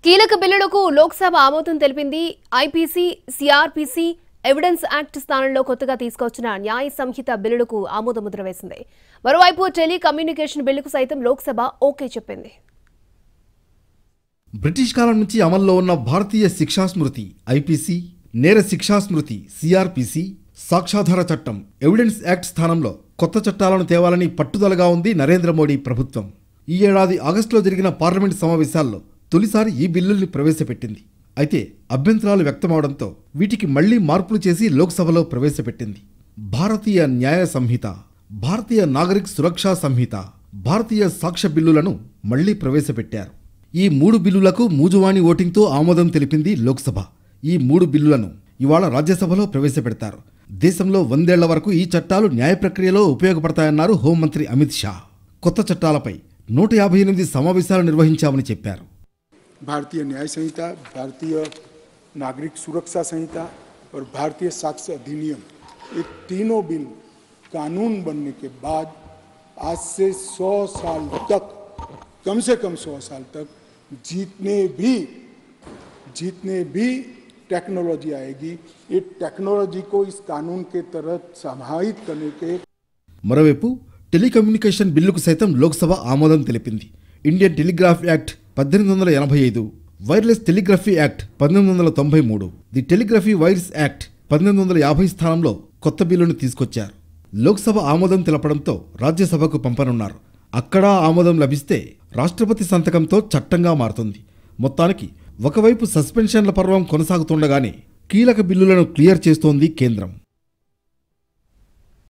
కీలక బిల్లులకు లోక్సభ ఆమోదం తెలిపింది. ఐపీసీ, సిఆర్పీసీ, ఎవిడెన్స్ యాక్ట్ స్థానంలో కొత్తగా తీసుకొచ్చిన న్యాయ సంహిత బిల్లులకు ఆమోద ముద్ర వేసింది. మరోవైపు టెలికమ్యూనికేషన్ బిల్లుకు సైతం లోక్సభ ఓకే చెప్పింది. బ్రిటిష్ కాలం నుంచి అమల్లో ఉన్న భారతీయ శిక్షా స్మృతి ఐపీసీ, నేర శిక్షా స్మృతి సిఆర్పీసీ, సాక్ష్యాధార చట్టం ఎవిడెన్స్ యాక్ట్ స్థానంలో కొత్త చట్టాలను తేవాలని పట్టుదలగా ఉంది నరేంద్ర మోడీ ప్రభుత్వం. ఈ ఏడాది ఆగస్టులో జరిగిన పార్లమెంట్ సమావేశాల్లో తొలిసారి ఈ బిల్లుల్ని ప్రవేశపెట్టింది. అయితే అభ్యంతరాలు వ్యక్తమవడంతో వీటికి మళ్లీ మార్పులు చేసి లోక్సభలో ప్రవేశపెట్టింది. భారతీయ న్యాయ సంహిత, భారతీయ నాగరిక సురక్షా సంహిత, భారతీయ సాక్ష్య బిల్లులను మళ్లీ ప్రవేశపెట్టారు. ఈ 3 బిల్లులకు మూజువాణి ఓటింగ్తో ఆమోదం తెలిపింది లోక్సభ. ఈ 3 బిల్లులను ఇవాళ రాజ్యసభలో ప్రవేశపెడతారు. దేశంలో 100 ఏళ్ల వరకు ఈ చట్టాలు న్యాయ ప్రక్రియలో ఉపయోగపడతాయన్నారు హోంమంత్రి అమిత్ షా. కొత్త చట్టాలపై 158 సమావేశాలు నిర్వహించామని చెప్పారు. भारतीय न्याय संहिता, भारतीय नागरिक सुरक्षा संहिता और भारतीय साक्ष्य अधिनियम, ये तीनों बिल कानून बनने के बाद आज से 100 साल तक, कम से कम 100 साल तक जितने भी टेक्नोलॉजी आएगी, ये टेक्नोलॉजी को इस कानून के तहत समाहित करने के. మరోవైపు టెలికమ్యూనికేషన్ బిల్లుకు సైతం లోక్సభ ఆమోదం తెలిపింది. Indian telegraph act 1885, wireless telegraphy act 1993, the telegraphy wires act 1950 స్థానంలో కొత్త బిల్లును తీసుకొచ్చారు. లోక్సభ ఆమోదం తెలపడంతో రాజ్యసభకు పంపనున్నారు. అక్కడ ఆమోదం లభిస్తే రాష్ట్రపతి సంతకంతో చట్టంగా మారుతుంది. మొత్తానికి ఒకవైపు సస్పెన్షన్ల పర్వం కొనసాగుతుండగానే కీలక బిల్లులను క్లియర్ చేస్తోంది కేంద్రం.